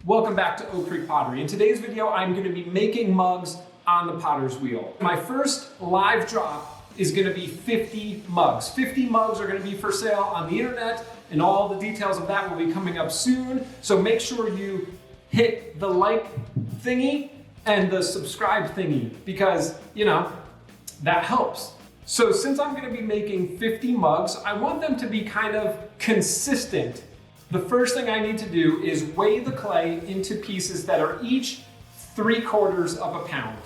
Welcome back to Oak Creek Pottery. In today's video, I'm going to be making mugs on the potter's wheel. My first live drop is going to be 50 mugs. 50 mugs are going to be for sale on the internet, and all the details of that will be coming up soon. So make sure you hit the like thingy and the subscribe thingy because, that helps. So since I'm going to be making 50 mugs, I want them to be kind of consistent. The first thing I need to do is weigh the clay into pieces that are each 3/4 of a pound.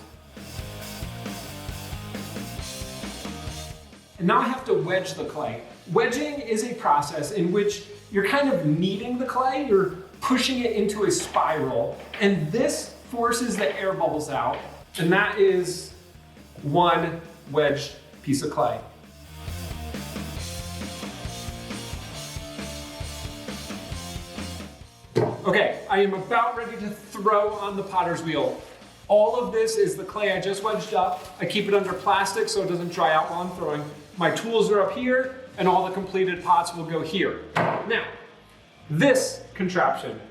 And now I have to wedge the clay. Wedging is a process in which you're kind of kneading the clay, you're pushing it into a spiral, and this forces the air bubbles out, and that is one wedged piece of clay. Okay, I am about ready to throw on the potter's wheel. All of this is the clay I just wedged up. I keep it under plastic so it doesn't dry out while I'm throwing. My tools are up here, and all the completed pots will go here. Now, this contraption.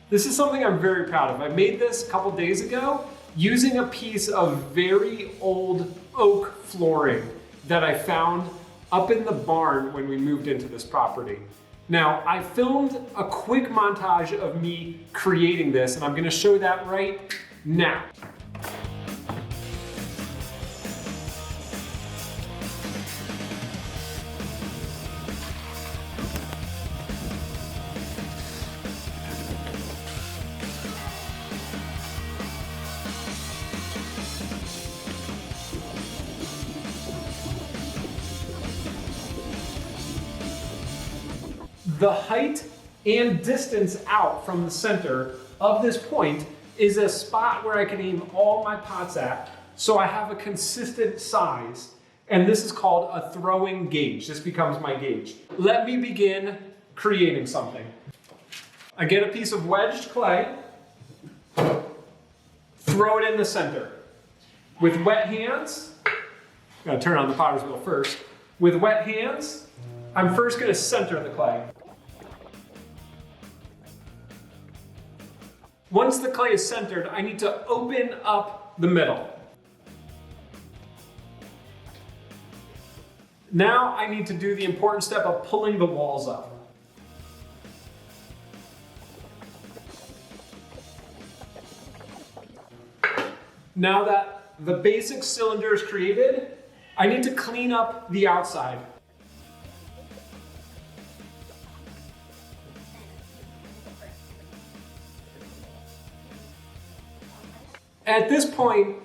This is something I'm very proud of. I made this a couple days ago using a piece of very old oak flooring that I found up in the barn when we moved into this property. Now, I filmed a quick montage of me creating this, and I'm going to show that right now. The height and distance out from the center of this point is a spot where I can aim all my pots at, so I have a consistent size. And this is called a throwing gauge. This becomes my gauge. Let me begin creating something. I get a piece of wedged clay, throw it in the center. With wet hands, I'm gonna turn on the potter's wheel first. With wet hands, I'm first gonna center the clay. Once the clay is centered, I need to open up the middle. Now I need to do the important step of pulling the walls up. Now that the basic cylinder is created, I need to clean up the outside. At this point,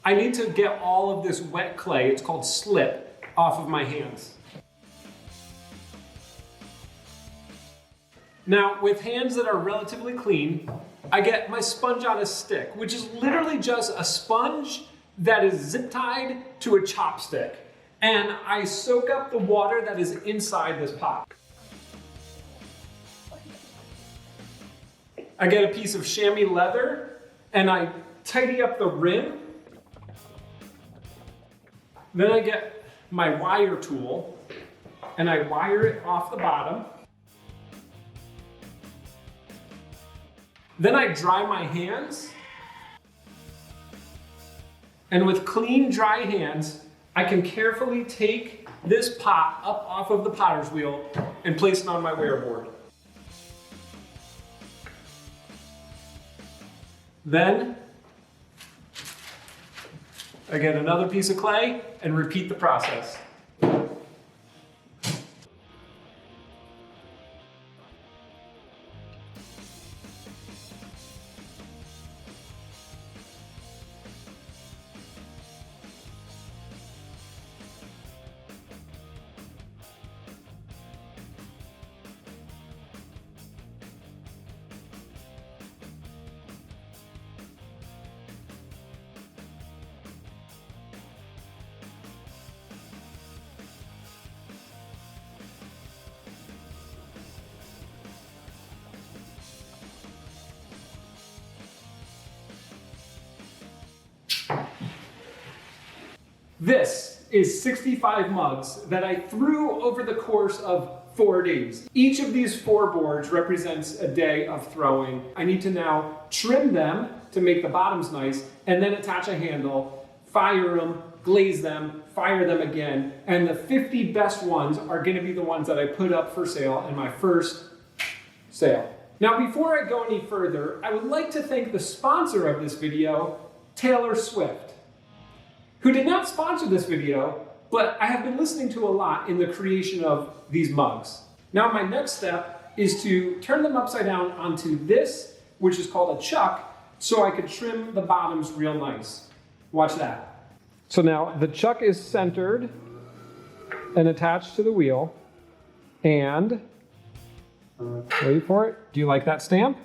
I need to get all of this wet clay, it's called slip, off of my hands. Now, with hands that are relatively clean, I get my sponge on a stick, which is literally just a sponge that is zip tied to a chopstick. And I soak up the water that is inside this pot. I get a piece of chamois leather and I tidy up the rim. Then I get my wire tool and I wire it off the bottom. Then I dry my hands. And with clean, dry hands, I can carefully take this pot up off of the potter's wheel and place it on my wear board. Then I get another piece of clay and repeat the process. This is 65 mugs that I threw over the course of 4 days. Each of these 4 boards represents a day of throwing. I need to now trim them to make the bottoms nice, and then attach a handle, fire them, glaze them, fire them again, and the 50 best ones are gonna be the ones that I put up for sale in my first sale. Now, before I go any further, I would like to thank the sponsor of this video, Taylor Swift, who did not sponsor this video, but I have been listening to a lot in the creation of these mugs. Now, my next step is to turn them upside down onto this, which is called a chuck, so I could trim the bottoms real nice. Watch that. So now the chuck is centered and attached to the wheel, and wait for it. Do you like that stamp?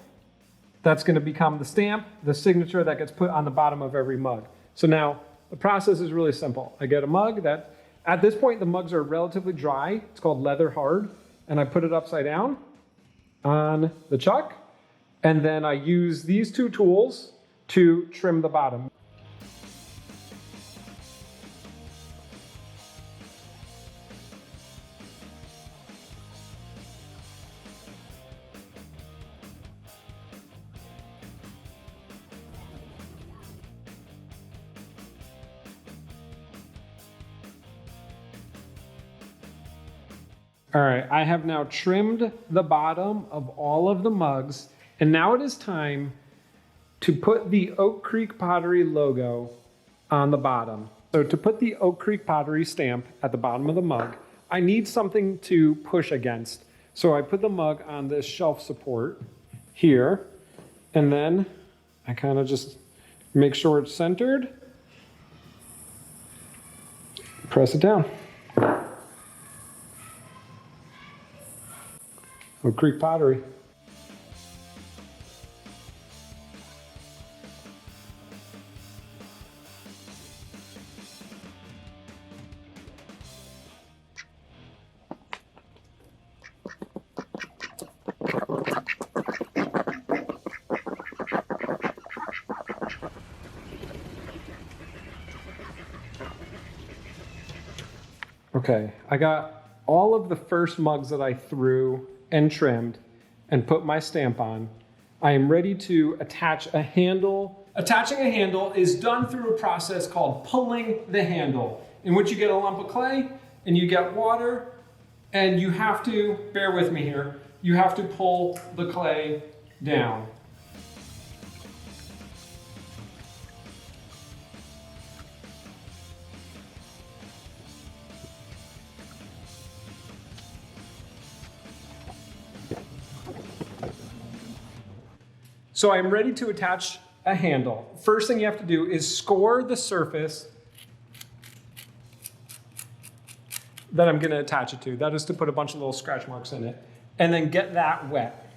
That's going to become the stamp, the signature that gets put on the bottom of every mug. So now the process is really simple. I get a mug that, at this point, the mugs are relatively dry. It's called leather hard. And I put it upside down on the chuck. And then I use these 2 tools to trim the bottom. All right, I have now trimmed the bottom of all of the mugs, and now it is time to put the Oak Creek Pottery logo on the bottom. So to put the Oak Creek Pottery stamp at the bottom of the mug, I need something to push against. So I put the mug on this shelf support here, and then I kind of just make sure it's centered, press it down. Oak Creek Pottery. Okay, I got all of the first mugs that I threw and trimmed and put my stamp on. I am ready to attach a handle. Attaching a handle is done through a process called pulling the handle, in which you get a lump of clay and you get water, and you have to, bear with me here, you have to pull the clay down. So I'm ready to attach a handle. First thing you have to do is score the surface that I'm gonna attach it to. That is to put a bunch of little scratch marks in it, and then get that wet.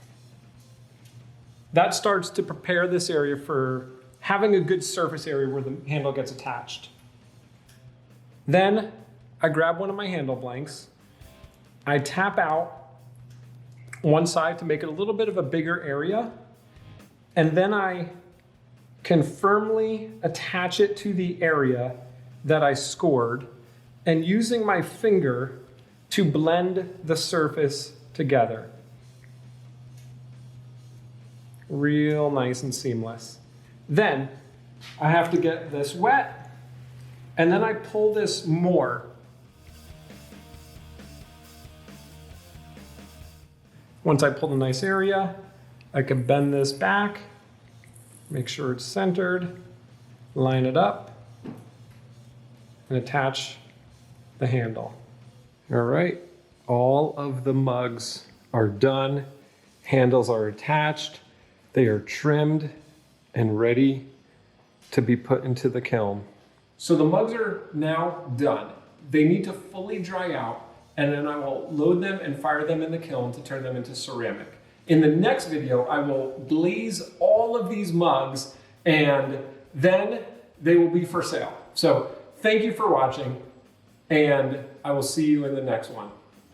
That starts to prepare this area for having a good surface area where the handle gets attached. Then I grab one of my handle blanks, I tap out one side to make it a little bit of a bigger area, and then I can firmly attach it to the area that I scored, and using my finger to blend the surface together. Real nice and seamless. Then I have to get this wet, and then I pull this more. Once I pull the nice area, I can bend this back, make sure it's centered, line it up, and attach the handle. All right, all of the mugs are done. Handles are attached. They are trimmed and ready to be put into the kiln. So the mugs are now done. They need to fully dry out, and then I will load them and fire them in the kiln to turn them into ceramic. In the next video, I will glaze all of these mugs, and then they will be for sale. So thank you for watching, and I will see you in the next one.